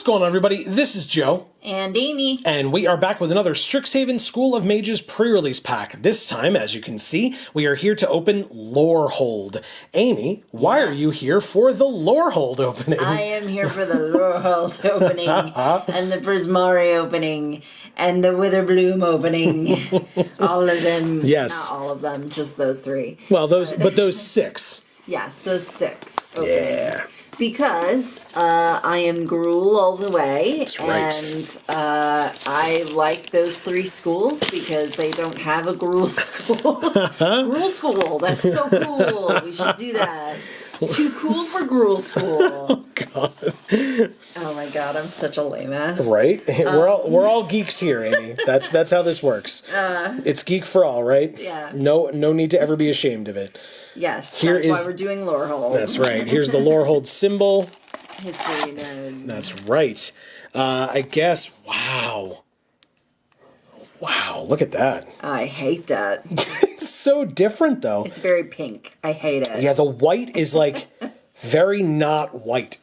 What's going on, everybody? This is Joe. And Amy. And we are back with another Strixhaven School of Mages pre-release pack. This time, as you can see, we are here to open Lorehold. Amy, why are you here for the Lorehold opening? I am here for the Lorehold opening, and the Prismari opening, and the Witherbloom opening. All of them. Yes. Not all of them, just those three. Well, those six. Yes, those six openings. Yeah. Because I am Gruul all the way, That's right. And I like those three schools because they don't have a Gruul school. Gruul school, that's so cool. We should do that. Too cool for Gruul school. Oh God. Oh my God, I'm such a lame ass. Right? We're all geeks here, Amy. That's how this works. It's geek for all, right? Yeah. No need to ever be ashamed of it. Yes, Here that's is- why we're doing Lorehold. That's right. Here's the Lorehold symbol. History nerds. That's right. I guess. Wow. Wow, look at that. I hate that. It's so different, though. It's very pink. I hate it. Yeah, the white is like very not white.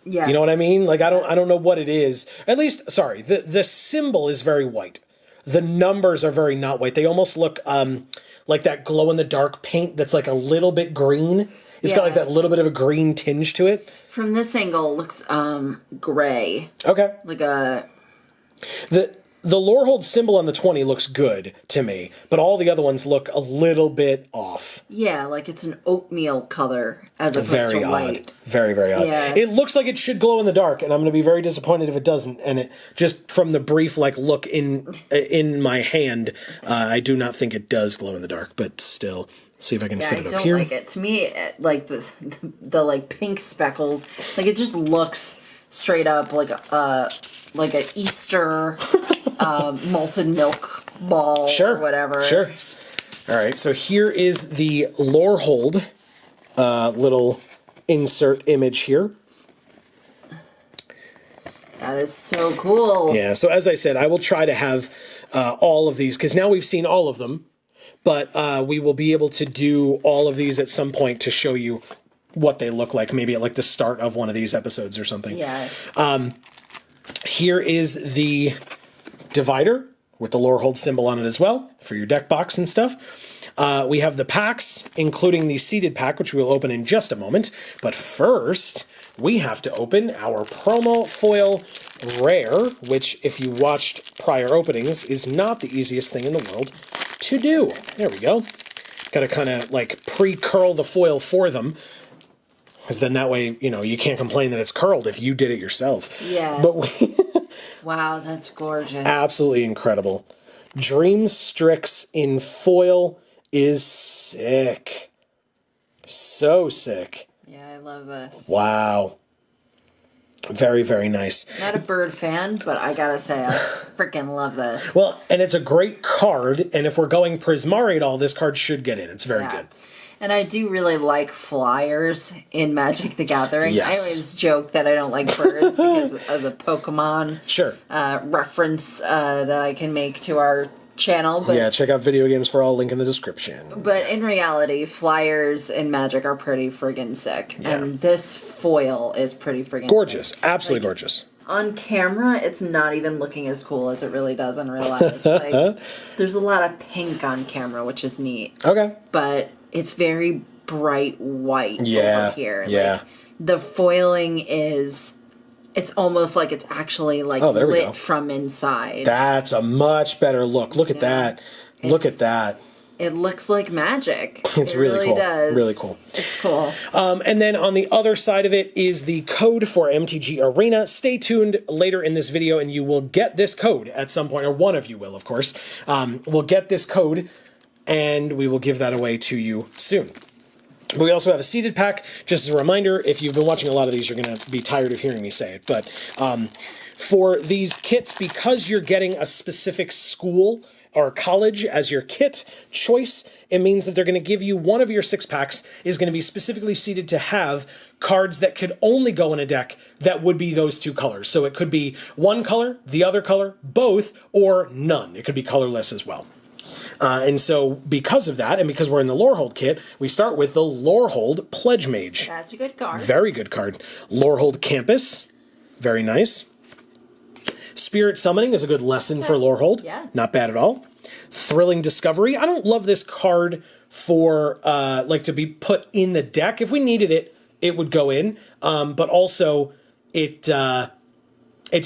Yes. You know what I mean? Like I don't know what it is. At least, sorry, the symbol is very white. The numbers are very not white. They almost look like that glow in the dark paint that's like a little bit green. It's got like that little bit of a green tinge to it. From this angle, it looks gray. Okay. Like a... The Lorehold symbol on the 20 looks good to me, but all the other ones look a little bit off. Yeah, like it's an oatmeal color as opposed Very to odd. white. Very, very odd. Yeah. It looks like it should glow in the dark, and I'm going to be very disappointed if it doesn't. And it just from the brief look in my hand, I do not think it does glow in the dark. But still, see if I can fit it up here. I don't like it. To me, like the like pink speckles, like it just looks straight up like a Easter malted milk ball or whatever. Sure. All right, so here is the Lorehold little insert image here. That is so cool. Yeah, so as I said, I will try to have all of these, because now we've seen all of them, but we will be able to do all of these at some point to show you what they look like, maybe at like the start of one of these episodes or something. Yes. Here is the divider with the Lorehold symbol on it as well for your deck box and stuff. We have the packs, including the seeded pack, which we'll open in just a moment. But first, we have to open our promo foil rare, which, if you watched prior openings, is not the easiest thing in the world to do. There we go. Got to kind of like pre-curl the foil for them. Because then that way, you know, you can't complain that it's curled if you did it yourself. Yeah. But Wow, that's gorgeous. absolutely incredible. Dream Strix in foil is sick. So sick. Yeah, I love this. Wow. Very, very nice. Not a bird fan, but I gotta say, I freaking love this. Well, and it's a great card, and if we're going Prismari at all, this card should get in. It's very good. And I do really like flyers in Magic the Gathering. Yes. I always joke that I don't like birds because of the Pokemon reference that I can make to our channel. But, yeah, check out Video Games for All, link in the description. But in reality, flyers in Magic are pretty friggin' sick. Yeah. And this foil is pretty friggin' gorgeous. sick. Absolutely gorgeous. On camera, it's not even looking as cool as it really does in real life. Like, there's a lot of pink on camera, which is neat. Okay. But it's very bright white over here. Yeah. Like, the foiling is... It's almost like it's actually like lit from inside. That's a much better look. Look at that. Look at that. It looks like magic. It's really cool. Does. Really cool. It's cool. And then on the other side of it is the code for MTG Arena. Stay tuned later in this video and you will get this code at some point, or one of you will, of course. We'll get this code and we will give that away to you soon. But we also have a seeded pack. Just as a reminder, if you've been watching a lot of these, you're going to be tired of hearing me say it. But for these kits, because you're getting a specific school or college as your kit choice, it means that they're going to give you one of your 6 packs is going to be specifically seeded to have cards that could only go in a deck that would be those 2 colors. So it could be one color, the other color, both, or none. It could be colorless as well. And so because of that, and because we're in the Lorehold kit, we start with the Lorehold Pledge Mage. That's a good card. Very good card. Lorehold Campus. Very nice. Spirit Summoning is a good lesson for Lorehold. Yeah. Not bad at all. Thrilling Discovery. I don't love this card for, like, to be put in the deck. If we needed it, it would go in. But also, it's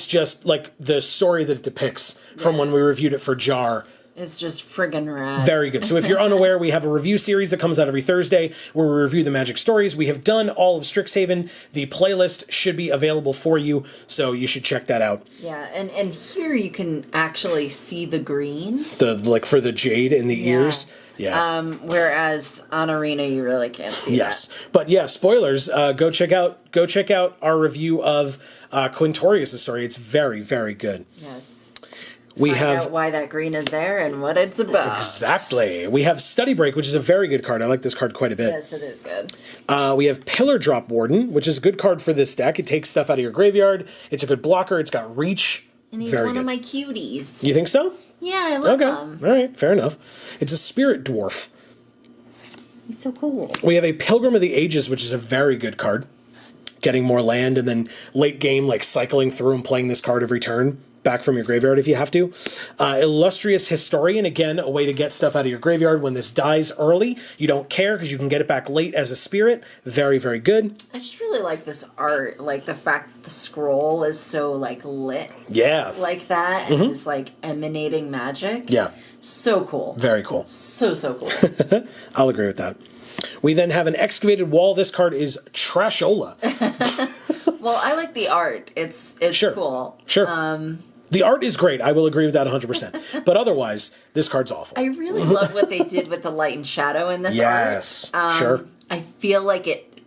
just, like, the story that it depicts from when we reviewed it for Jar. It's just friggin' rad. Very good. So if you're unaware, we have a review series that comes out every Thursday where we review the Magic stories. We have done all of Strixhaven. The playlist should be available for you, so you should check that out. Yeah, and here you can actually see the green. Like for the jade in the ears. Yeah. Whereas on Arena you really can't see Yes. But yeah, spoilers. Go check out our review of Quintorius' story. It's very, very good. Yes. We Find have out why that green is there and what it's about. Exactly. We have Study Break, which is a very good card. I like this card quite a bit. Yes, it is good. We have Pillar Drop Warden, which is a good card for this deck. It takes stuff out of your graveyard. It's a good blocker. It's got reach. And he's very one good. of my cuties. You think so? Yeah, I love Okay. him. All right. Fair enough. It's a Spirit Dwarf. He's so cool. We have a Pilgrim of the Ages, which is a very good card. Getting more land and then late game, like cycling through and playing this card every turn. Back from your graveyard if you have to. Illustrious Historian, again, a way to get stuff out of your graveyard when this dies early. You don't care because you can get it back late as a spirit. Very, very good. I just really like this art, like the fact that the scroll is so like lit Yeah. like that and is like emanating magic. Yeah. So cool. Very cool. So cool. I'll agree with that. We then have an Excavated Wall. This card is Trashola. Well, I like the art. It's Sure. cool. Sure. The art is great. I will agree with that 100%. But otherwise, this card's awful. I really love what they did with the light and shadow in this Yes. art. Sure. I feel like it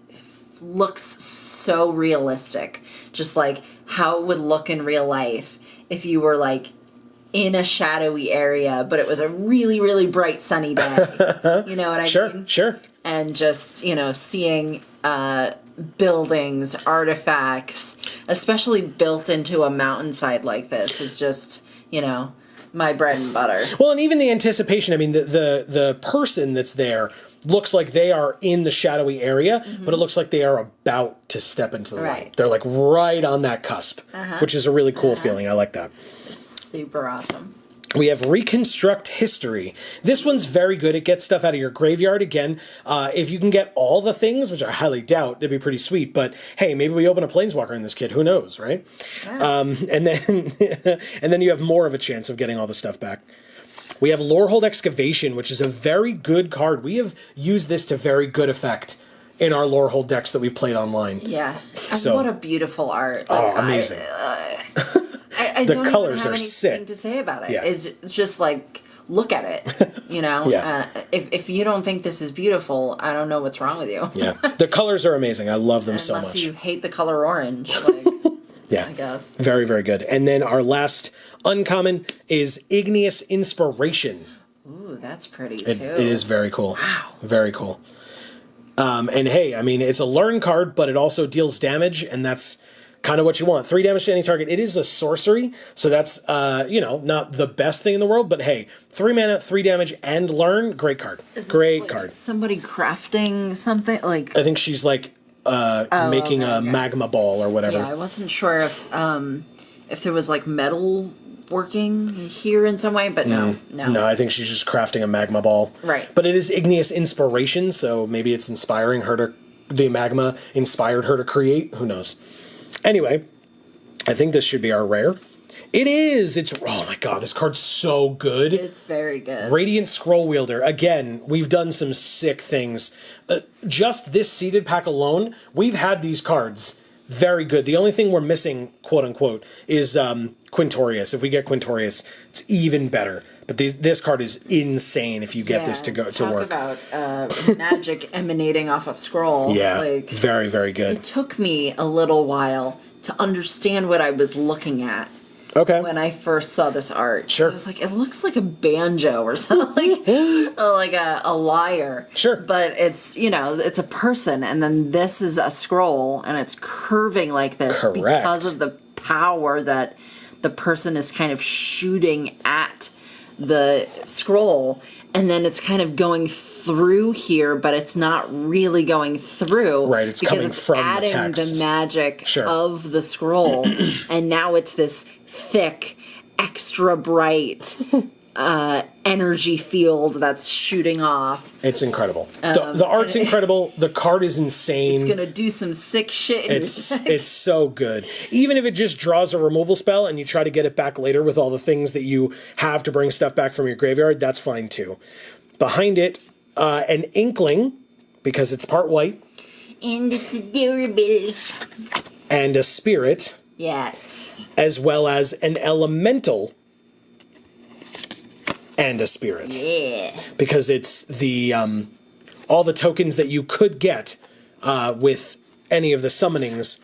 looks so realistic. Just like how it would look in real life if you were like in a shadowy area, but it was a really, really bright sunny day. You know what I mean? Sure. And just, seeing buildings, artifacts, especially built into a mountainside like this is just, my bread and butter. Well, and even the anticipation, I mean, the person that's there looks like they are in the shadowy area, but it looks like they are about to step into the light. They're like right on that cusp, which is a really cool feeling. I like that. It's super awesome. We have Reconstruct History. This one's very good. It gets stuff out of your graveyard. Again, if you can get all the things, which I highly doubt, it'd be pretty sweet. But hey, maybe we open a Planeswalker in this kid. Who knows, right? Yeah. And then you have more of a chance of getting all the stuff back. We have Lorehold Excavation, which is a very good card. We have used this to very good effect in our Lorehold decks that we've played online. Yeah. So, what a beautiful art. Like, amazing. I The don't colors even have are anything sick. to say about it. Yeah. It's just like, look at it, Yeah. If you don't think this is beautiful, I don't know what's wrong with you. Yeah. The colors are amazing. I love them so much. Unless you hate the color orange, like, yeah. I guess. Very, very good. And then our last uncommon is Igneous Inspiration. Ooh, that's pretty too. It is very cool. Wow. Very cool. And hey, I mean, it's a learn card, but it also deals damage, and that's kind of what you want. 3 damage to any target. It is a sorcery, so that's, not the best thing in the world, but hey, 3 mana, 3 damage, and learn, great card. Great card. Somebody crafting something? Like, I think she's like making a magma ball or whatever. yeah, I wasn't sure if there was like metal working here in some way, but no. No, I think she's just crafting a magma ball. Right. But it is Igneous Inspiration, so maybe it's inspiring her to... The magma inspired her to create. Who knows? Anyway, I think this should be our rare. It is! It's... Oh my god, this card's so good. It's very good. Radiant Scroll Wielder. Again, we've done some sick things. Just this seeded pack alone, we've had these cards. Very good. The only thing we're missing, quote unquote, is Quintorius. If we get Quintorius, it's even better. But this card is insane if you get this to work. Talk about magic emanating off a scroll. Yeah, like, very, very good. It took me a little while to understand what I was looking at. Okay. When I first saw this art, Sure. I was like, it looks like a banjo or something, like a lyre. Sure. But it's, it's a person, and then this is a scroll, and it's curving like this because of the power that the person is kind of shooting at the scroll, and then it's kind of going through here, but it's not really going through. Right, it's because coming it's from adding the text. magic Sure. of the scroll, and now it's this thick, extra bright energy field that's shooting off. It's incredible. The art's incredible. The card is insane. It's gonna do some sick shit. It's so good. Even if it just draws a removal spell and you try to get it back later with all the things that you have to bring stuff back from your graveyard, that's fine too. Behind it, an Inkling, because it's part white. And it's adorable. And a Spirit. Yes. As well as an Elemental and a Spirit. Yeah. Because it's the all the tokens that you could get with any of the summonings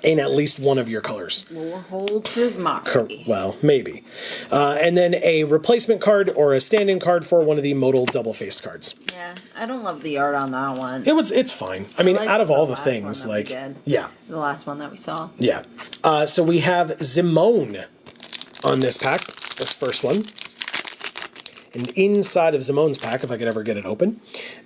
in at least one of your colors. Lorehold Prismari. Well, maybe. And then a replacement card or a stand-in card for one of the modal double-faced cards. Yeah, I don't love the art on that one. It's fine. I mean, out of all the last things, one that we did. yeah. The last one that we saw. Yeah. So we have Zimone on this pack, this first one. And inside of Zimone's pack, if I could ever get it open,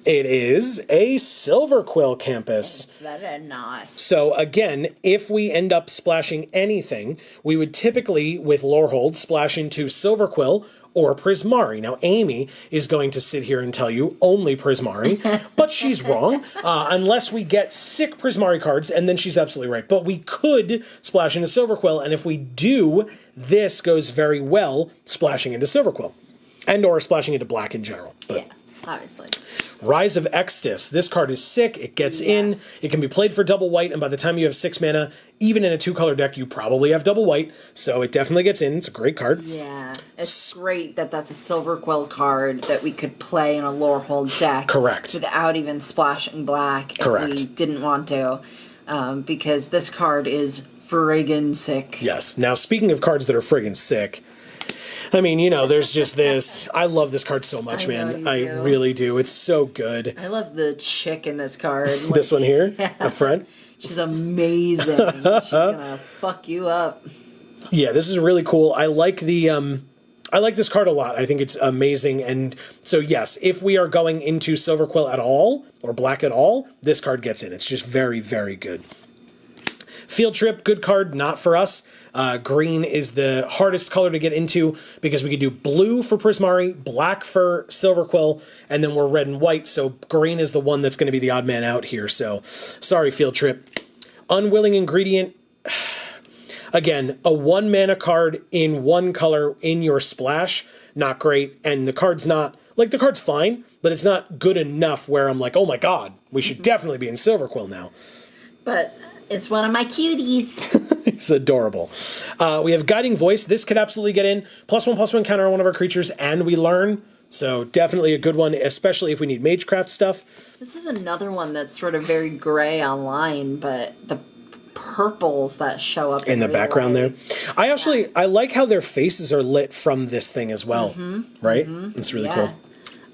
it is a Silver Quill Campus. Very nice. So again, if we end up splashing anything, we would typically, with Lorehold, splash into Silver Quill or Prismari. Now, Amy is going to sit here and tell you only Prismari, but she's wrong, unless we get sick Prismari cards, and then she's absolutely right. But we could splash into Silver Quill, and if we do, this goes very well splashing into Silver Quill. And or splashing into black in general. But yeah, obviously. Rise of Extus. This card is sick. It gets in. It can be played for double white, and by the time you have 6 mana, even in a 2-color deck, you probably have double white. So it definitely gets in. It's a great card. Yeah, it's great that that's a Silver Quill card that we could play in a Lorehold deck. Correct. Without even splashing black Correct. if we didn't want to. Because this card is friggin' sick. Yes. Now, speaking of cards that are friggin' sick, I mean, you know, there's just this. I love this card so much, man. I really do. It's so good. I love the chick in this card. Like, this one here, up front. She's amazing. She's gonna fuck you up. Yeah, this is really cool. I like the I like this card a lot. I think it's amazing. And so yes, if we are going into Silver Quill at all or black at all, this card gets in. It's just very, very good. Field Trip, good card, not for us. Green is the hardest color to get into because we could do blue for Prismari, black for Silver Quill, and then we're red and white, so green is the one that's going to be the odd man out here, so sorry, Field Trip. Unwilling Ingredient, again, a 1-mana card in 1 color in your splash, not great, and the card's not, like, the card's fine, but it's not good enough where I'm like, oh my god, we should definitely be in Silver Quill now. But it's one of my cuties. It's adorable. We have Guiding Voice. This could absolutely get in. +1/+1 counter on one of our creatures, and we learn. So definitely a good one, especially if we need Magecraft stuff. This is another one that's sort of very gray online, but the purples that show up in the background there. I like how their faces are lit from this thing as well. Right? It's really cool.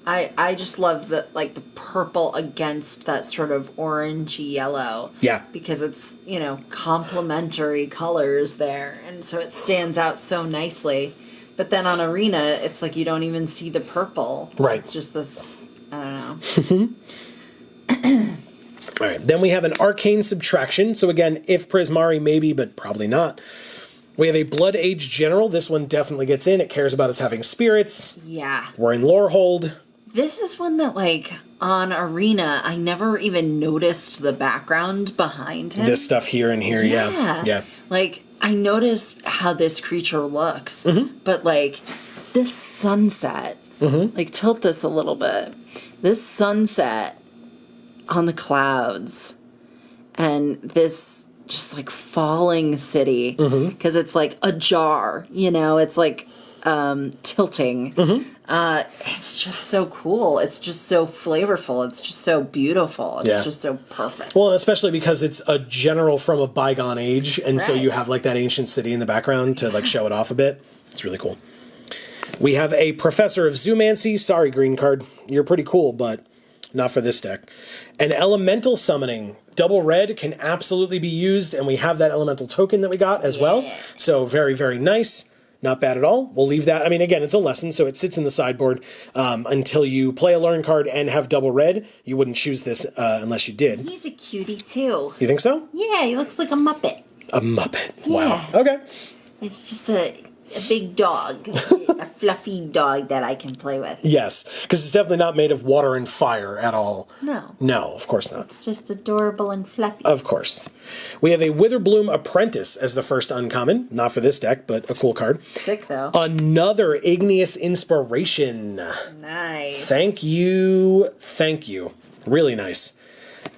I just love the the purple against that sort of orangey yellow. Yeah. Because it's, you know, complementary colors there. And so it stands out so nicely. But then on Arena, it's like you don't even see the purple. Right. It's just this, I don't know. All right. Then we have an Arcane Subtraction. So again, if Prismari, maybe, but probably not. We have a Blood Age General. This one definitely gets in. It cares about us having spirits. Yeah. We're in Lorehold. This is one that, like, on Arena, I never even noticed the background behind him. This stuff here and here, yeah. Like, I noticed how this creature looks, but, like, this sunset, like, tilt this a little bit. This sunset on the clouds and this just, like, falling city, because it's, like, ajar, you know? It's, like, tilting. It's just so cool. It's just so flavorful. It's just so beautiful. It's just so perfect. Well, especially because it's a general from a bygone age, and so you have like that ancient city in the background to like show it off a bit. It's really cool. We have a Professor of Zoomancy. Sorry, green card. You're pretty cool, but not for this deck. An Elemental Summoning. Double red can absolutely be used, and we have that elemental token that we got as well. So very, very nice. Not bad at all. We'll leave that. I mean, again, it's a lesson, so it sits in the sideboard until you play a learn card and have double red. You wouldn't choose this unless you did. He's a cutie, too. You think so? Yeah, he looks like a Muppet. A Muppet. Yeah. Wow. Okay. It's just a big dog. A fluffy dog that I can play with. Yes, because it's definitely not made of water and fire at all. No. No, of course not. It's just adorable and fluffy. Of course. We have a Witherbloom Apprentice as the first uncommon. Not for this deck, but a cool card. Sick, though. Another Igneous Inspiration. Nice. Thank you. Thank you. Really nice.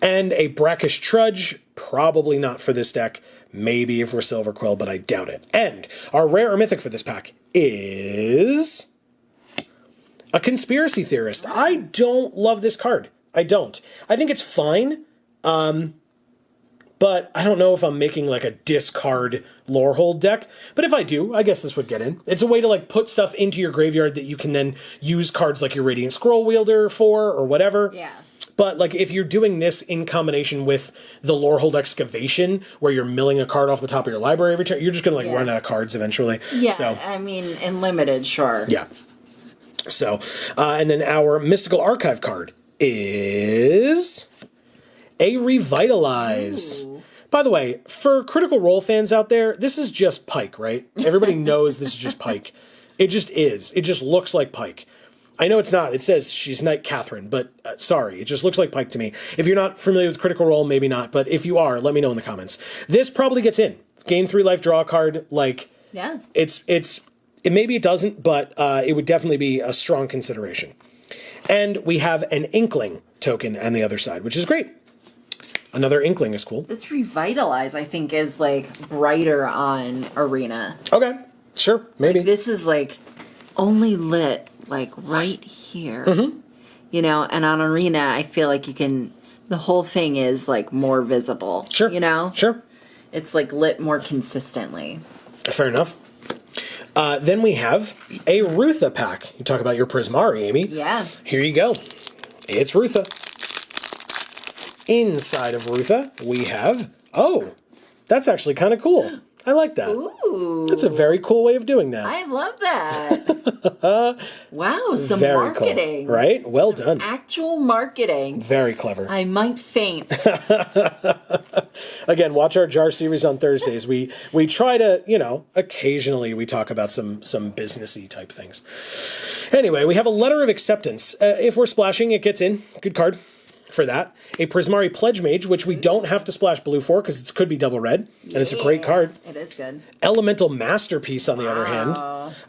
And a Brackish Trudge. Probably not for this deck. Maybe if we're Silver Quill, but I doubt it. And our rare or mythic for this pack is a Conspiracy Theorist. I don't love this card. I don't. I think it's fine. But I don't know if I'm making like a discard Lorehold deck. But if I do, I guess this would get in. It's a way to like put stuff into your graveyard that you can then use cards like your Radiant Scroll Wielder for or whatever. Yeah. But like if you're doing this in combination with the Lorehold Excavation, where you're milling a card off the top of your library every turn, you're just going to like run out of cards eventually. Yeah, So, I mean, in limited, sure. yeah. So, and then our Mystical Archive card is a Revitalize. Ooh. By the way, for Critical Role fans out there, this is just Pike, right? Everybody knows this is just Pike. It just is. It just looks like Pike. I know it's not. It says she's Knight Catherine, but sorry, it just looks like Pike to me. If you're not familiar with Critical Role, maybe not, but if you are, let me know in the comments. This probably gets in. Gain 3 life, draw a card. Like, Yeah. maybe it doesn't, but it would definitely be a strong consideration. And we have an Inkling token on the other side, which is great. Another Inkling is cool. This Revitalize, I think, is like brighter on Arena. Okay, sure, maybe. Like, this is like only lit like right here. Mm-hmm. You know, and on Arena, I feel like you can, the whole thing is like more visible. Sure. You know? Sure. It's like lit more consistently. Fair enough. Then we have a Rutha pack. You talk about your Prismari, Amy. Yeah. Here you go. It's Rutha. Inside of Rutha, we have... Oh, that's actually kind of cool. I like that. Ooh. That's a very cool way of doing that. I love that. Wow, some Very marketing. cool, right? Well done. Actual marketing. Very clever. I might faint. Again, watch our jar series on Thursdays. We try to, you know, occasionally we talk about some businessy type things. Anyway, we have a Letter of Acceptance. If we're splashing, it gets in. Good card for that. A Prismari Pledge Mage, which we don't have to splash blue for because it could be double red, and it's a great card. It is good. Elemental Masterpiece on the other hand.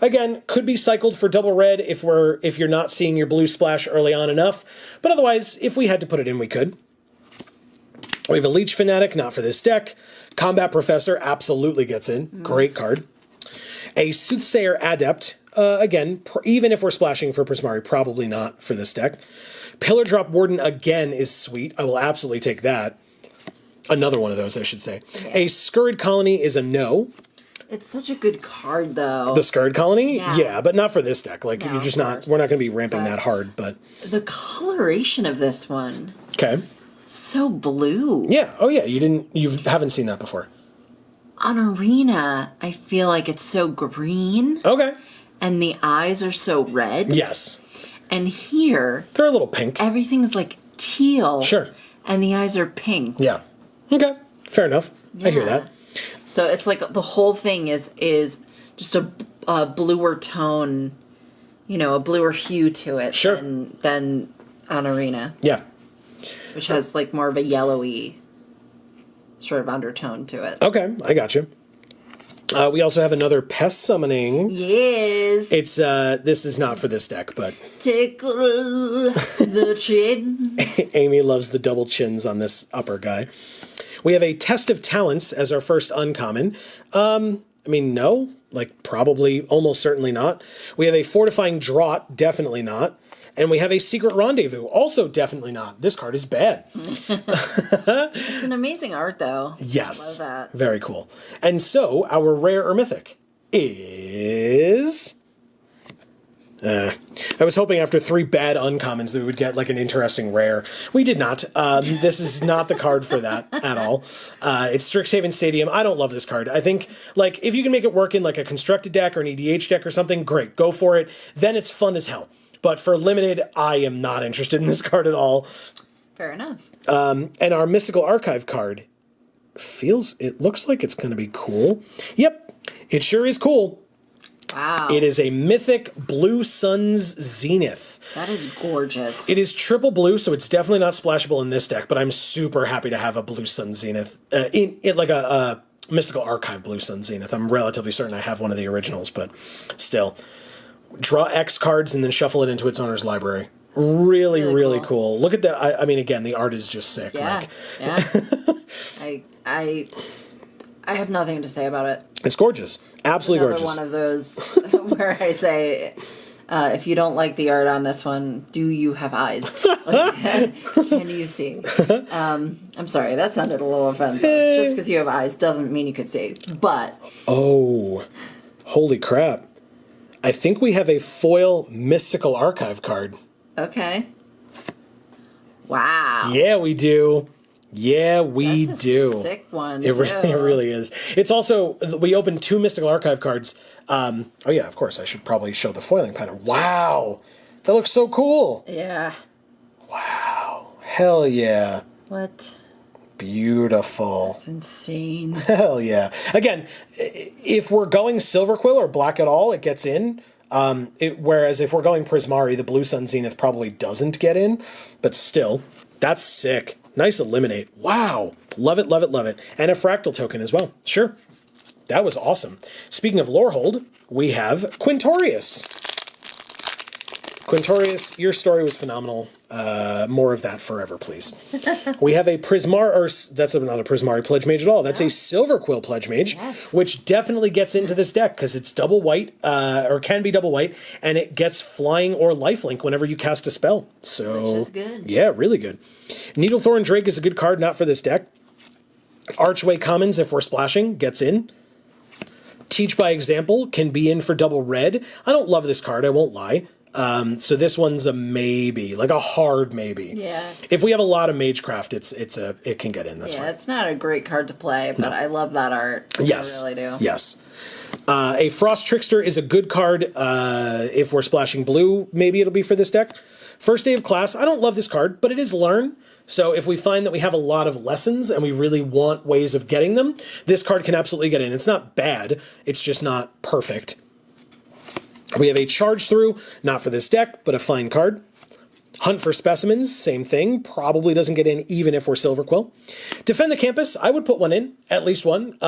Again, could be cycled for double red if you're not seeing your blue splash early on enough. But otherwise, if we had to put it in, we could. We have a Leech Fanatic, not for this deck. Combat Professor absolutely gets in. Great card. A Soothsayer Adept. Again, even if we're splashing for Prismari, probably not for this deck. Pillar Drop Warden again is sweet. I will absolutely take that. Another one of those, I should say. Yeah. A Scurrid Colony is a no. It's such a good card, though. The Scurrid Colony? Yeah. Yeah, but not for this deck. Like, No, you're just of not, course. we're not going to be ramping that hard, but... The coloration of this one. Okay. So blue. Yeah, oh yeah, you haven't seen that before. On Arena, I feel like it's so green. Okay. And the eyes are so red. Yes. And here, They're a little pink. everything's like teal. Sure. And the eyes are pink. Yeah. Okay. Fair enough. I hear Yeah. that. So it's like the whole thing is just a bluer tone, you know, a bluer hue to it Sure. than on Arena, Yeah. which has like more of a yellowy sort of undertone to it. Okay, I got you. We also have another Pest Summoning. Yes. It's this is not for this deck, but Tickle the chin. Amy loves the double chins on this upper guy. We have a Test of Talents as our first uncommon. I mean, no, like probably, almost certainly not. We have a Fortifying Draught, definitely not. And we have a Secret Rendezvous, also definitely not. This card is bad. It's an amazing art, though. Yes. I love that. Very cool. And so, our rare or mythic is I was hoping after 3 bad uncommons that we would get like an interesting rare. We did not. This is not the card for that at all. It's Strixhaven Stadium. I don't love this card. I think like if you can make it work in like a constructed deck or an EDH deck or something, great, go for it. Then it's fun as hell. But for limited, I am not interested in this card at all. Fair enough. And our Mystical Archive card it looks like it's going to be cool. Yep, it sure is cool. Wow. It is a Mythic Blue Sun's Zenith. That is gorgeous. It is triple blue, so it's definitely not splashable in this deck, but I'm super happy to have a Blue Sun Zenith. In like a Mystical Archive Blue Sun Zenith. I'm relatively certain I have one of the originals, but still. Draw X cards and then shuffle it into its owner's library. Really cool. Look at that. I mean, again, the art is just sick. Yeah, I have nothing to say about it. It's gorgeous. Absolutely Another gorgeous. one of those where I say, if you don't like the art on this one, do you have eyes? Like, can you see? I'm sorry, that sounded a little offensive. Just because you have eyes doesn't mean you can see. But oh, holy crap! I think we have a foil Mystical Archive card. Okay. Wow. Yeah, we do. Yeah, we That's a do. Sick one. It really is. It's also, we opened 2 Mystical Archive cards. Oh yeah, of course, I should probably show the foiling pattern. Wow, that looks so cool. Yeah. Wow, hell yeah. What? Beautiful. It's insane. Hell yeah. Again, if we're going Silver Quill or Black at all, it gets in. Whereas if we're going Prismari, the Blue Sun Zenith probably doesn't get in. But still, that's sick. Nice eliminate. Wow. Love it, love it, love it. And a fractal token as well. Sure. That was awesome. Speaking of Lorehold, we have Quintorius. Quintorius, your story was phenomenal. More of that forever, please. We have a Prismar, or that's not a Prismari Pledge Mage at all. That's a Silver Quill Pledge Mage, yes. which definitely gets into this deck because it's double white, or can be double white, and it gets flying or lifelink whenever you cast a spell. So, which is good. Yeah, really good. Needlethorn Drake is a good card, not for this deck. Archway Commons, if we're splashing, gets in. Teach by Example can be in for double red. I don't love this card, I won't lie. So this one's a maybe, like a hard maybe. Yeah. If we have a lot of Magecraft, it can get in. That's fine. It's not a great card to play, but I love that art. Yes. I really do. Yes. A Frost Trickster is a good card. If we're splashing blue, maybe it'll be for this deck. First Day of Class, I don't love this card, but it is Learn. So if we find that we have a lot of lessons and we really want ways of getting them, this card can absolutely get in. It's not bad, it's just not perfect. We have a Charge Through, not for this deck, but a fine card. Hunt for Specimens, same thing, probably doesn't get in even if we're Silver Quill. Defend the Campus, I would put one in, at least one.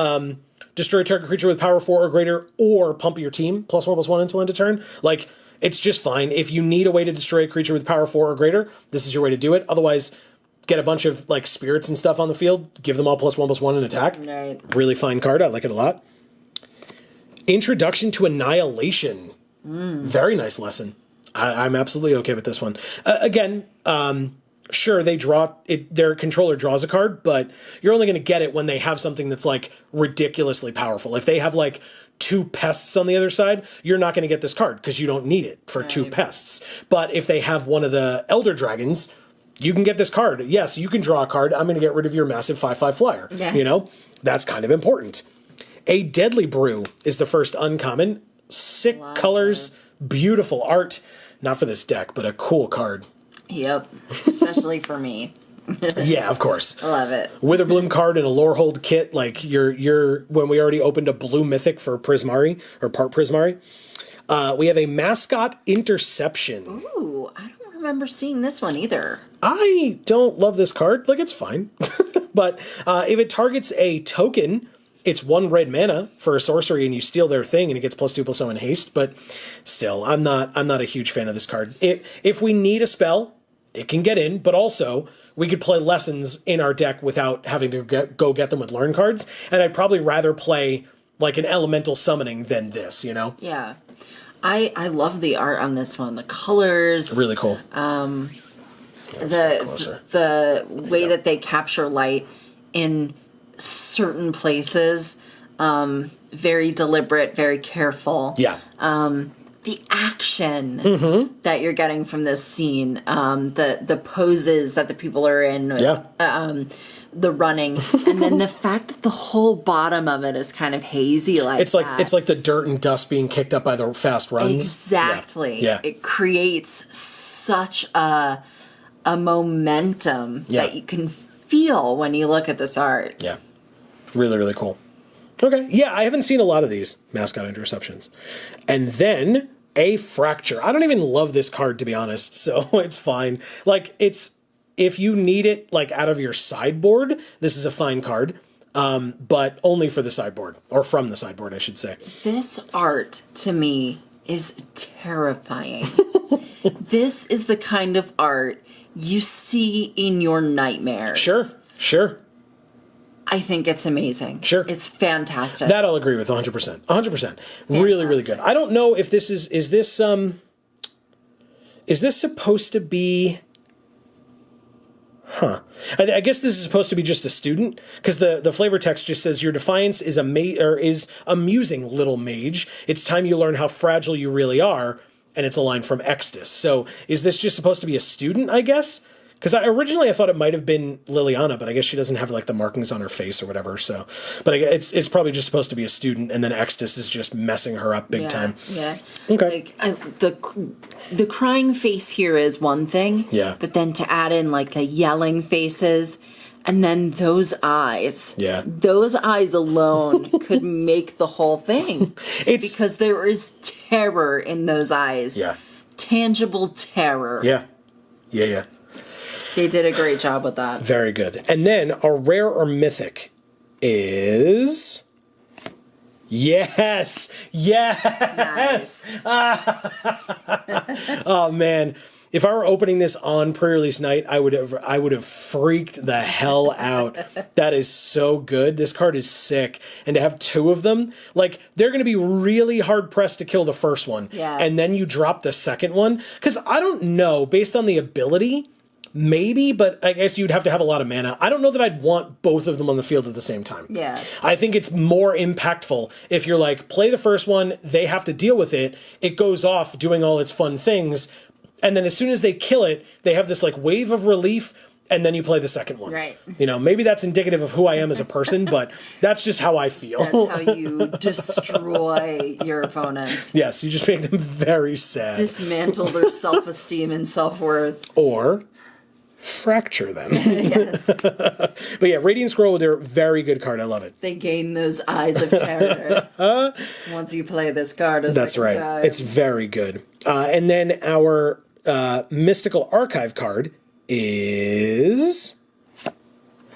Destroy target creature with power 4 or greater, or pump your team, +1/+1 until end of turn. Like, it's just fine. If you need a way to destroy a creature with power 4 or greater, this is your way to do it. Otherwise, get a bunch of like spirits and stuff on the field, give them all +1/+1 and attack. Right. Really fine card, I like it a lot. Introduction to Annihilation. Very nice lesson. I'm absolutely okay with this one. Again, sure, their controller draws a card, but you're only going to get it when they have something that's like ridiculously powerful. If they have like 2 pests on the other side, you're not going to get this card because you don't need it for 2 pests. But if they have one of the Elder Dragons, you can get this card. Yes, you can draw a card. I'm going to get rid of your massive 5/5 flyer. Yeah. You know, that's kind of important. A Deadly Brew is the first uncommon. Sick colors, beautiful art. Not for this deck, but a cool card. Yep. Especially for me. Yeah, of course. I love it. Witherbloom card in a Lorehold kit, like you're when we already opened a blue mythic for Prismari, or part Prismari. We have a Mascot Interception. Ooh, I don't remember seeing this one either. I don't love this card. Like, it's fine. But if it targets a token, it's 1 red mana for a sorcery and you steal their thing and it gets +2/+0 in haste. But still, I'm not a huge fan of this card. If we need a spell, it can get in, but also we could play Lessons in our deck without having to go get them with Learn cards. And I'd probably rather play like an Elemental Summoning than this, you know? Yeah. I love the art on this one. The colors. Really cool. The way that they capture light in certain places, very deliberate, very careful. Yeah. the action that you're getting from this scene, the poses that the people are in, the running, and then the fact that the whole bottom of it is kind of hazy, like it's like the dirt and dust being kicked up by the fast runs. Exactly. Yeah. It creates such a momentum that you can feel when you look at this art. Yeah. Really, really cool. Okay. Yeah, I haven't seen a lot of these mascot interceptions. And then a fracture. I don't even love this card, to be honest, so it's fine. Like, if you need it, like, out of your sideboard, this is a fine card. But only for the sideboard, or from the sideboard, I should say. This art, to me, is terrifying. This is the kind of art you see in your nightmares. Sure. I think it's amazing. Sure. It's fantastic. That I'll agree with 100%. 100%. Really, really good. I don't know if this is this supposed to be... I guess this is supposed to be just a student, because the flavor text just says your defiance is is amusing, little mage. It's time you learn how fragile you really are, and it's a line from Extus. So is this just supposed to be a student, I guess? Because originally I thought it might have been Liliana, but I guess she doesn't have like the markings on her face or whatever. So, but it's probably just supposed to be a student, and then Extus is just messing her up big time. Yeah. Okay. Like the crying face here is one thing. Yeah. But then to add in like the yelling faces, and then those eyes. Yeah. Those eyes alone could make the whole thing. Because there is terror in those eyes. Yeah. Tangible terror. Yeah. They did a great job with that. Very good. And then our rare or mythic is... Yes! Nice. Oh, man. If I were opening this on pre-release night, I would have freaked the hell out. That is so good. This card is sick. And to have two of them, like, they're going to be really hard-pressed to kill the first one. Yeah. And then you drop the second one. Because I don't know, based on the ability... Maybe, but I guess you'd have to have a lot of mana. I don't know that I'd want both of them on the field at the same time. Yeah. I think it's more impactful if you're like, play the first one, they have to deal with it, it goes off doing all its fun things, and then as soon as they kill it, they have this like wave of relief, and then you play the second one. Right. You know, maybe that's indicative of who I am as a person, but that's just how I feel. That's how you destroy your opponents. Yes, you just make them very sad. Dismantle their self-esteem and self-worth. Or... fracture them. Yes. But yeah, Radiant Scroll, they're a very good card. I love it. They gain those eyes of terror once you play this card. That's right. Time. It's very good. And then our Mystical Archive card is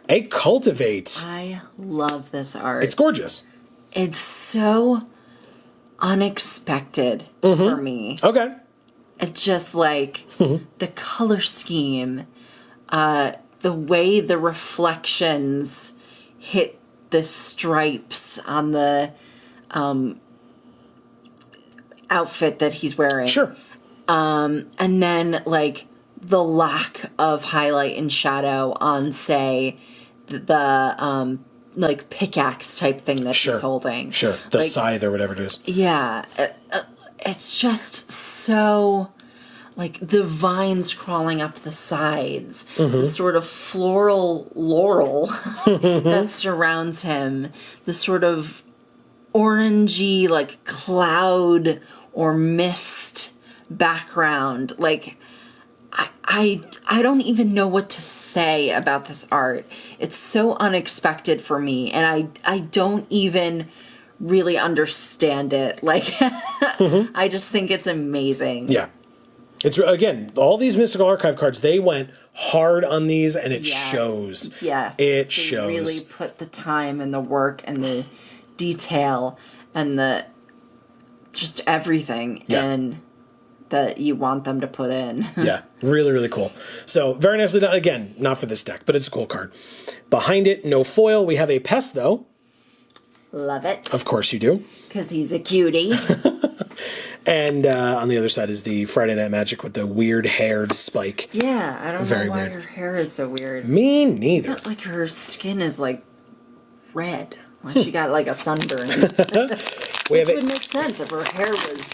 a Cultivate. I love this art. It's gorgeous. It's so unexpected for me. Okay. It's just like the color scheme, the way the reflections hit the stripes on the outfit that he's wearing. Sure. And then like the lack of highlight and shadow on, say, the like pickaxe type thing that she's holding. Sure. The like, scythe or whatever it is. Yeah. It's just so, like, the vines crawling up the sides, the sort of floral laurel that surrounds him, the sort of orangey, like, cloud or mist background. Like, I don't even know what to say about this art. It's so unexpected for me, and I don't even... really understand it. Like, I just think it's amazing. Yeah. It's, again, all these Mystical Archive cards, they went hard on these, and it shows. Yeah. It shows. They really put the time and the work and the detail and the just everything in that you want them to put in. Yeah. Really, really cool. So, very nicely done. Again, not for this deck, but it's a cool card. Behind it, no foil. We have a Pest, though. Love it. Of course you do. Because he's a cutie. And on the other side is the Friday Night Magic with the weird haired spike. Yeah, I don't know why weird. her hair is so weird. Me neither. It's not like her skin is like red. Like she got like a sunburn. We have It would make sense if her hair was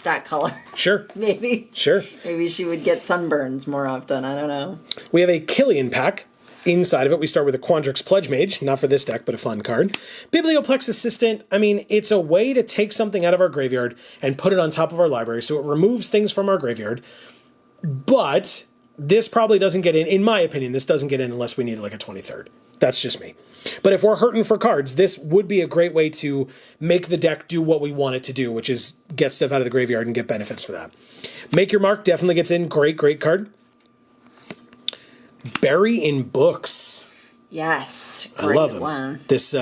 that color. Sure. Maybe. Sure. Maybe she would get sunburns more often. I don't know. We have a Killian Pack. Inside of it, we start with a Quandrix Pledge Mage. Not for this deck, but a fun card. Biblioplex Assistant. I mean, it's a way to take something out of our graveyard and put it on top of our library, so it removes things from our graveyard. But this probably doesn't get in my opinion, this doesn't get in unless we need like a 23rd. That's just me. But if we're hurting for cards, this would be a great way to make the deck do what we want it to do, which is get stuff out of the graveyard and get benefits for that. Make Your Mark definitely gets in. Great, great card. Bury in Books. Yes. I love him. One. This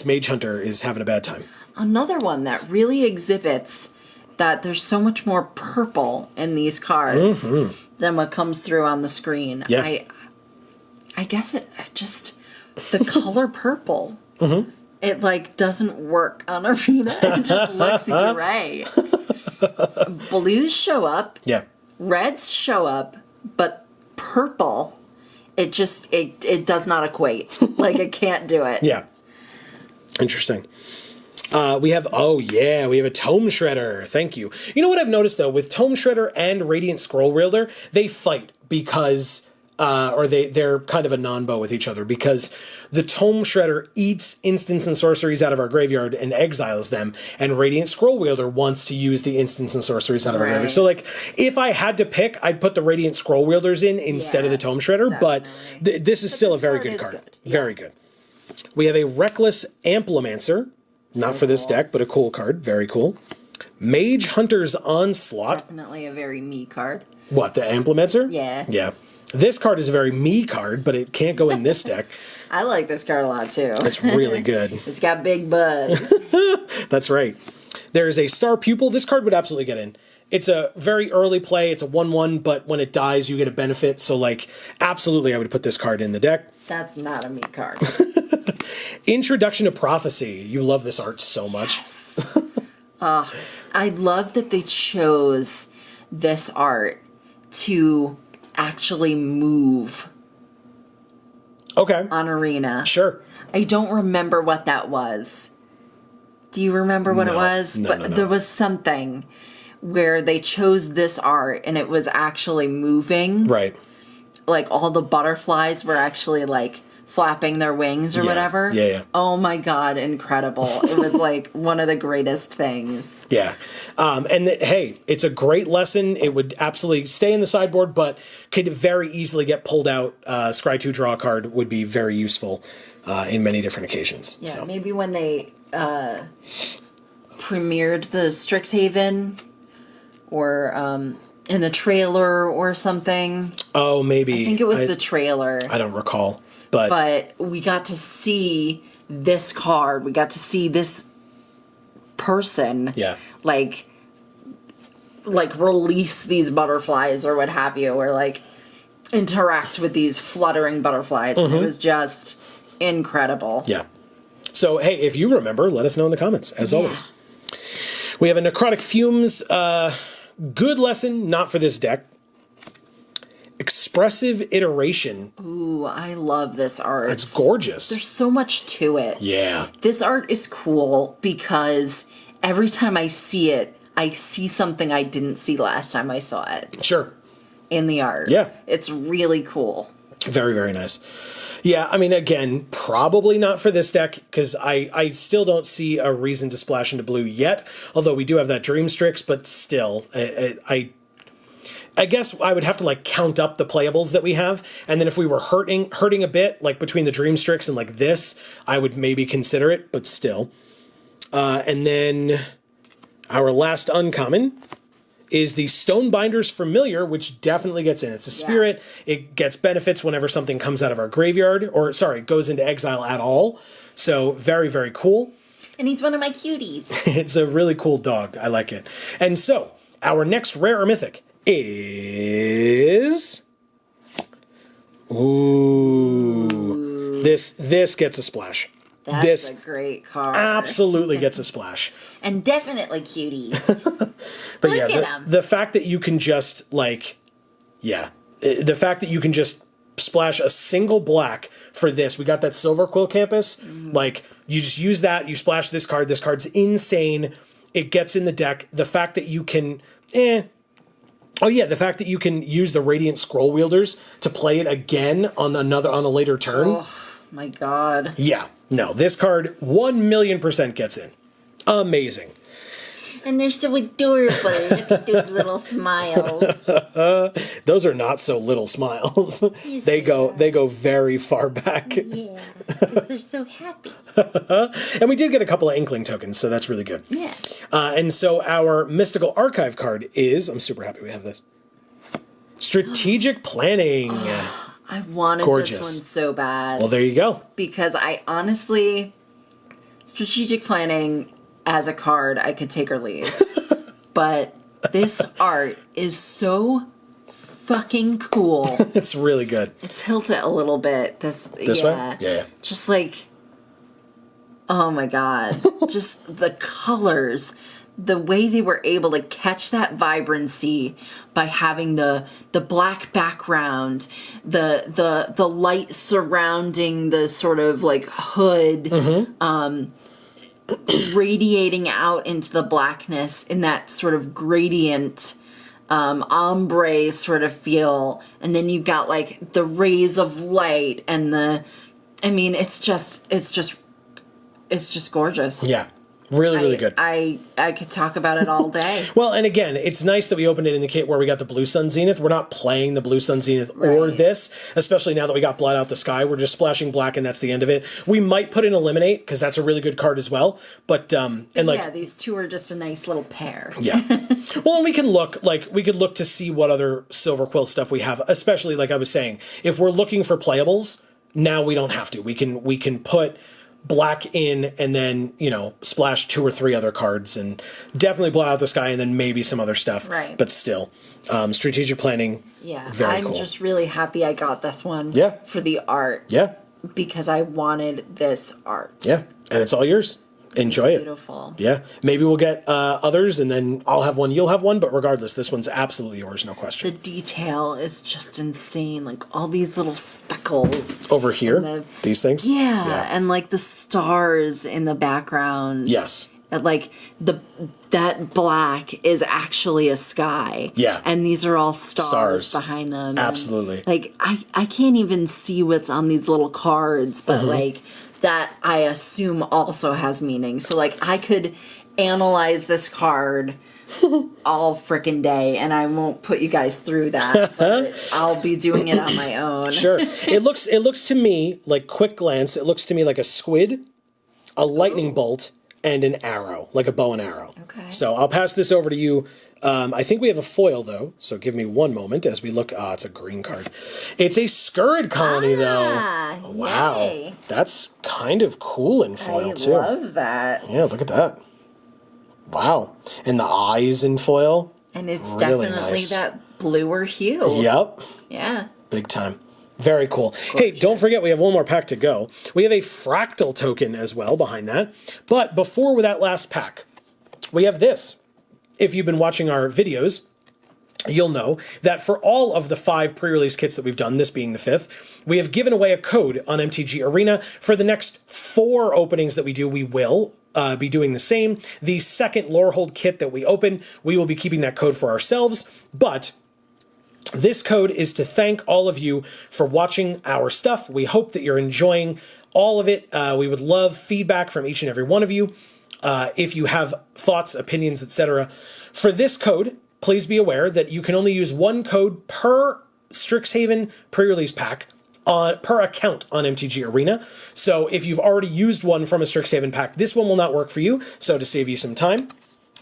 Mage Hunter is having a bad time. Another one that really exhibits that there's so much more purple in these cards than what comes through on the screen. Yeah. I guess it just, the color purple, it like doesn't work on Arena. It just looks gray. Blues show up. Yeah. Reds show up, but purple, it just, it does not equate. Like, it can't do it. Yeah. Interesting. We have a Tome Shredder. Thank you. You know what I've noticed, though? With Tome Shredder and Radiant Scroll Wielder, they fight because, or they're kind of a non-bow with each other, because the Tome Shredder eats instants and sorceries out of our graveyard and exiles them, and Radiant Scroll Wielder wants to use the instants and sorceries out of our graveyard. So, like, if I had to pick, I'd put the Radiant Scroll Wielders in instead of the Tome Shredder, definitely. but this is still a very good card. Yeah. Very good. We have a Reckless Amplimancer. Not for this deck, but a cool card. Very cool. Mage Hunter's Onslaught. Definitely a very me card. What, the Amplimancer? Yeah. Yeah. This card is a very me card, but it can't go in this deck. I like this card a lot, too. It's really good. It's got big buds. That's right. There's a Star Pupil. This card would absolutely get in. It's a very early play. It's a 1/1, but when it dies, you get a benefit. So, like, absolutely, I would put this card in the deck. That's not a me card. Introduction to Prophecy. You love this art so much. Yes. I love that they chose this art to actually move Okay. on Arena. Sure. I don't remember what that was. Do you remember what it was? No, but no. there was something where they chose this art and it was actually moving. Right. Like all the butterflies were actually like flapping their wings or whatever. Yeah. Oh my god, incredible. It was like one of the greatest things. Yeah. Hey, it's a great lesson. It would absolutely stay in the sideboard, but could very easily get pulled out. Scry 2 draw card would be very useful in many different occasions. Yeah, So. maybe when they premiered the Strixhaven or in the trailer or something. Oh, maybe. I think it was the trailer. I don't recall. But we got to see this card. We got to see this person. Yeah. Like release these butterflies or what have you, or like interact with these fluttering butterflies. And it was just incredible. Yeah. So, hey, if you remember, let us know in the comments, as always. We have a Necrotic Fumes. Good lesson, not for this deck. Expressive Iteration. Ooh, I love this art. It's gorgeous. There's so much to it. Yeah. This art is cool because every time I see it, I see something I didn't see last time I saw it Sure. in the art. Yeah. It's really cool. Very, very nice. Yeah, I mean, again, probably not for this deck, because I still don't see a reason to splash into blue yet, although we do have that Dream Strix, but still, I guess I would have to, like, count up the playables that we have, and then if we were hurting a bit, like, between the Dream Strix and, like, this, I would maybe consider it, but still. And then our last uncommon is the Stonebinder's Familiar, which definitely gets in. It's a spirit. Yeah. It gets benefits whenever something comes out of our graveyard, or, sorry, goes into exile at all. So, very, very cool. And he's one of my cuties. It's a really cool dog. I like it. And so, our next rare or mythic is... Ooh. This gets a splash. That's a great card. Absolutely gets a splash. And definitely cuties. But Look yeah, at 'em. the fact that you can just, like, the fact that you can just splash a single black for this. We got that Silver Quill Campus. Like, you just use that, you splash this card. This card's insane. it gets in the deck. The fact that you can, the fact that you can use the Radiant Scroll Wielders to play it again on a later turn. Oh my god. Yeah, no, this card 1,000,000% gets in. Amazing. And they're so adorable. Look at those little smiles. Those are not so little smiles. They go very far back. Yeah, because they're so happy. And we did get a couple of Inkling tokens, so that's really good. Yeah. And so our Mystical Archive card is, I'm super happy we have this, Strategic Planning. I wanted Gorgeous. this one so bad. Well, there you go. Because I honestly, Strategic Planning as a card, I could take or leave. But this art is so fucking cool. It's really good. Tilt it a little bit. This way? Yeah. Just like, oh my god. Just the colors. The way they were able to catch that vibrancy by having the black background, the light surrounding the sort of like hood, radiating out into the blackness in that sort of gradient, ombre sort of feel, and then you got like the rays of light and it's just gorgeous. Yeah. Really good. I could talk about it all day. Well, and again, it's nice that we opened it in the kit where we got the Blue Sun Zenith. We're not playing the Blue Sun Zenith or this, especially now that we got Blood Out the Sky. We're just splashing black and that's the end of it. We might put in Eliminate because that's a really good card as well. But, these two are just a nice little pair. Yeah. Well, and we could look to see what other Silver Quill stuff we have, especially like I was saying, if we're looking for playables, now we don't have to. We can put black in and then, splash 2 or 3 other cards and definitely Blood Out the Sky and then maybe some other stuff. Right. But still, Strategic Planning. Yeah. Very cool. I'm just really happy I got this one. Yeah. For the art. Yeah. Because I wanted this art. Yeah. And it's all yours. Enjoy it. Beautiful. Yeah. Maybe we'll get others and then I'll have one, you'll have one, but regardless, this one's absolutely yours, no question. The detail is just insane. Like all these little speckles. Over here? These things? Yeah. And like the stars in the background. Yes. And like that black is actually a sky. Yeah. And these are all stars behind them. Absolutely. And like I can't even see what's on these little cards, but like that I assume also has meaning. So like I could analyze this card all frickin' day and I won't put you guys through that, but I'll be doing it on my own. Sure. It looks to me, like quick glance, it looks to me like a squid, a lightning bolt, and an arrow, like a bow and arrow. Okay. So I'll pass this over to you. I think we have a foil, though, so give me one moment as we look. It's a green card. It's a Scurrid colony, though. Wow. Yay. That's kind of cool in foil, too. I love that. Yeah, look at that. Wow. And the eyes in foil. And it's really definitely nice. That bluer hue. Yep. Yeah. Big time. Very cool. Hey, don't forget we have one more pack to go. We have a fractal token as well behind that. But before that last pack, we have this. If you've been watching our videos, you'll know that for all of the 5 pre-release kits that we've done, this being the 5th, we have given away a code on MTG Arena. For the next 4 openings that we do, we will be doing the same. The second Lorehold kit that we open, we will be keeping that code for ourselves, but this code is to thank all of you for watching our stuff. We hope that you're enjoying all of it. We would love feedback from each and every one of you. If you have thoughts, opinions, etc. For this code, please be aware that you can only use one code per Strixhaven pre-release pack per account on MTG Arena. So if you've already used one from a Strixhaven pack, this one will not work for you. So to save you some time.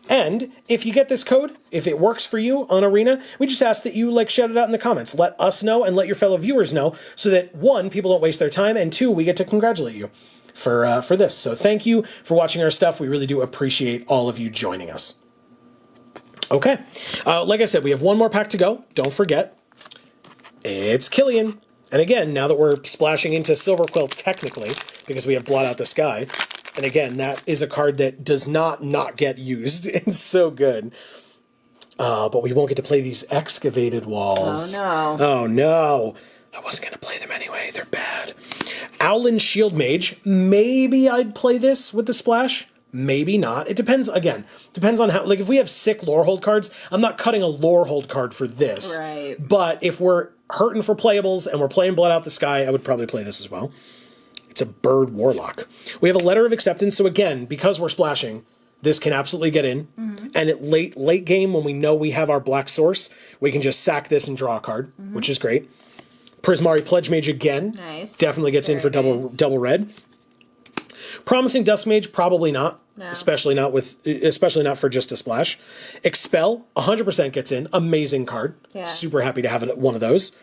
And if you get this code, if it works for you on Arena, we just ask that you shout it out in the comments. Let us know and let your fellow viewers know so that 1, people don't waste their time, and 2, we get to congratulate you for this. So thank you for watching our stuff. We really do appreciate all of you joining us. Okay. Like I said, we have one more pack to go. Don't forget, it's Killian. And again, now that we're splashing into Silver Quill technically, because we have Blot Out the Sky, and again, that is a card that does not get used. It's so good. But we won't get to play these excavated walls. Oh, no. Oh, no. I wasn't going to play them anyway. They're bad. Owlin Shield Mage. Maybe I'd play this with the splash. maybe not. It depends, again, depends on how, like if we have sick Lorehold cards, I'm not cutting a Lorehold card for this. Right. But if we're hurting for playables and we're playing Blood Out the Sky, I would probably play this as well. It's a bird warlock. We have a letter of acceptance, so again, because we're splashing, this can absolutely get in. And at late game, when we know we have our black source, we can just sack this and draw a card, which is great. Prismari Pledge Mage again. Nice. Definitely gets in for double red. Promising Dust Mage, probably not. No. Especially not for just a splash. Expel, 100% gets in. Amazing card. Yeah. Super happy to have one of those.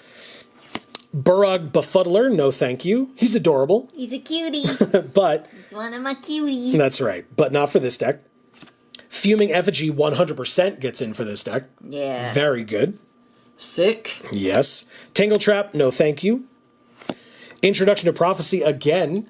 Burrog Befuddler, no thank you. He's adorable. He's a cutie. But He's one of my cuties. that's right. But not for this deck. Fuming Effigy, 100% gets in for this deck. Yeah. Very good. Sick. Yes. Tangle Trap, no thank you. Introduction to Prophecy again.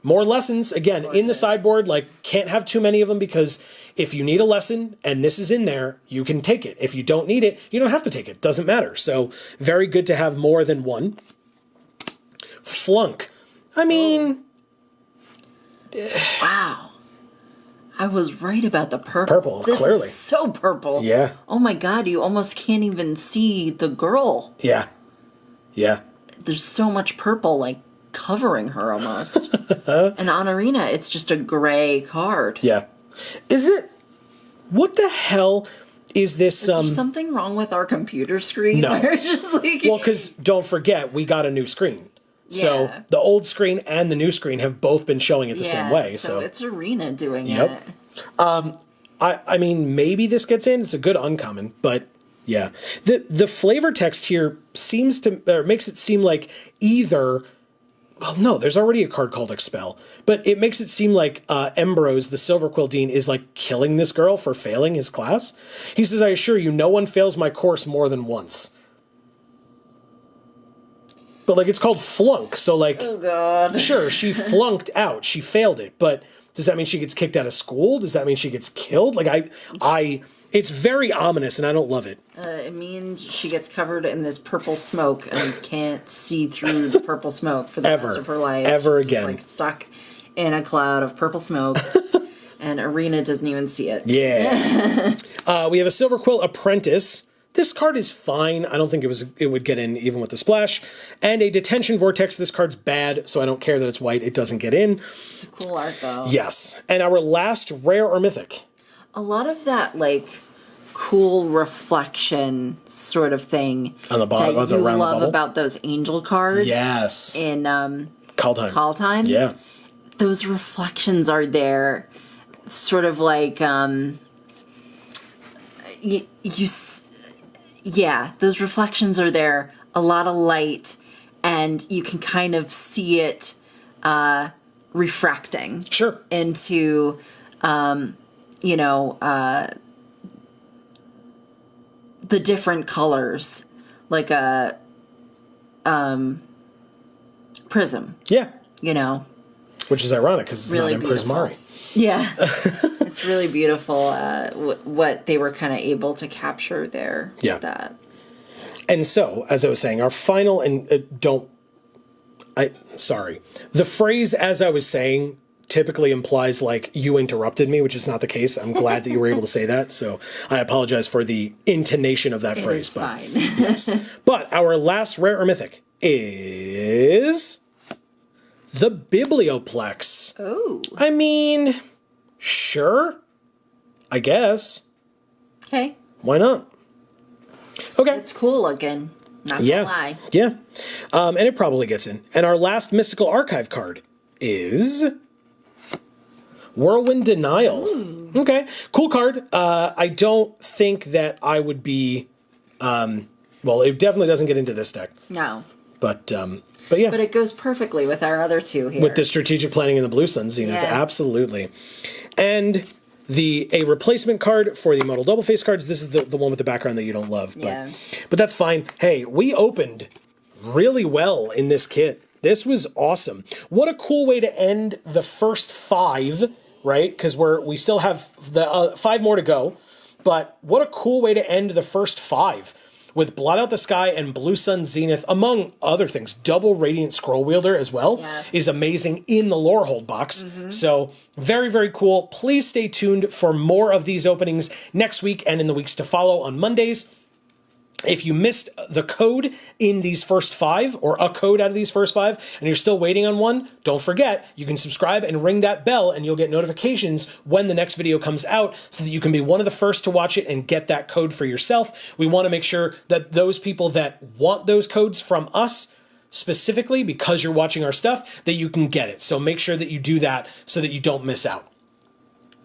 More lessons, again, in the sideboard. Like, can't have too many of them because if you need a lesson and this is in there, you can take it. If you don't need it, you don't have to take it. Doesn't matter. So, very good to have more than one. Flunk. I mean... Wow. I was right about the purple. Purple, this clearly. is so purple. Yeah. Oh my god, you almost can't even see the girl. Yeah. Yeah. There's so much purple, like, covering her almost. And on Arena, it's just a gray card. Yeah. Is it... What the hell is this... Is there something wrong with our computer screen? No. Where it's just like... Well, because don't forget, we got a new screen. So Yeah. the old screen and the new screen have both been showing it the same way. So it's Arena doing Yep. it. I mean, maybe this gets in. It's a good uncommon, but yeah. The flavor text here seems to, or makes it seem like either, well, no, there's already a card called Expel, but it makes it seem like Embrose, the Silver Quill Dean, is like killing this girl for failing his class. He says, I assure you, no one fails my course more than once. But like, it's called flunk, so like, Oh god. sure, she flunked out, she failed it, but does that mean she gets kicked out of school? Does that mean she gets killed? Like, it's very ominous, and I don't love it. It means she gets covered in this purple smoke and can't see through the purple smoke for the rest of her life. Ever She's, again. like, stuck in a cloud of purple smoke, and Arena doesn't even see it. Yeah. We have a Silver Quill Apprentice. This card is fine. I don't think it would get in even with the splash. And a Detention Vortex. This card's bad, so I don't care that it's white. It doesn't get in. It's a cool art, though. Yes. And our last rare or mythic. A lot of that, like, cool reflection sort of thing On the bottom, that you around the love bubble? about those angel cards. Yes. In Call Time. Yeah. Yeah. Those reflections are there, sort of like those reflections are there. A lot of light, and you can kind of see it refracting. Sure. Into the different colors, like a prism. Yeah. You know. Which is ironic because it's Really not in beautiful. Prismari. Yeah, it's really beautiful what they were kind of able to capture there. Yeah. With that. And so, as I was saying, our final and the phrase "as I was saying" typically implies like you interrupted me, which is not the case. I'm glad that you were able to say that. So I apologize for the intonation of that phrase. It's fine. Yes. But our last rare or mythic is the Biblioplex. Oh. I mean, sure. I guess. Okay. Why not? Okay. It's cool looking. Not gonna lie. Yeah. And it probably gets in. And our last Mystical Archive card is Whirlwind Denial. Ooh. Okay. Cool card. I don't think that I would be... well, it definitely doesn't get into this deck. No. But yeah. But it goes perfectly with our other two here. With the Strategic Planning and the Blue Sun Zenith. Yeah. Absolutely. And a replacement card for the Modal Double Face cards. This is the one with the background that you don't love. But that's fine. Hey, we opened really well in this kit. This was awesome. What a cool way to end the first 5, right? Because we still have the 5 more to go. But what a cool way to end the first 5. with Blot Out the Sky and Blue Sun Zenith, among other things. Double Radiant Scroll Wielder as well is amazing in the Lorehold box. So very, very cool. Please stay tuned for more of these openings next week and in the weeks to follow on Mondays. If you missed the code in these first 5, or a code out of these first 5, and you're still waiting on one, don't forget, you can subscribe and ring that bell, and you'll get notifications when the next video comes out, so that you can be one of the first to watch it and get that code for yourself. We want to make sure that those people that want those codes from us, specifically because you're watching our stuff, that you can get it. So make sure that you do that so that you don't miss out.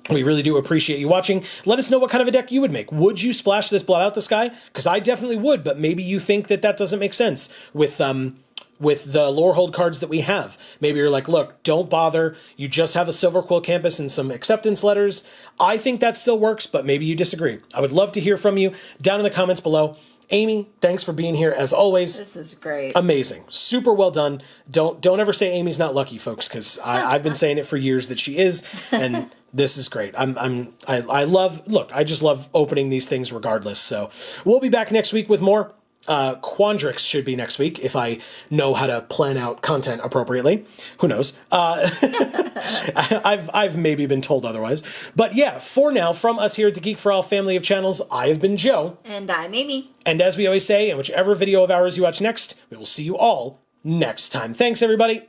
We really do appreciate you watching. Let us know what kind of a deck you would make. Would you splash this Blot Out the Sky? Because I definitely would, but maybe you think that that doesn't make sense with the Lorehold cards that we have. Maybe you're like, look, don't bother. You just have a Silver Quill Campus and some acceptance letters. I think that still works, but maybe you disagree. I would love to hear from you down in the comments below. Amy, thanks for being here as always. This is great. Amazing. Super well done. Don't ever say Amy's not lucky, folks, because I've been saying it for years that she is, and this is great. I just love opening these things regardless. So we'll be back next week with more. Quandrix should be next week if I know how to plan out content appropriately. Who knows? I've maybe been told otherwise. But yeah, for now, from us here at the Geek for All family of channels, I have been Joe. And I'm Amy. And as we always say, in whichever video of ours you watch next, we will see you all next time. Thanks, everybody.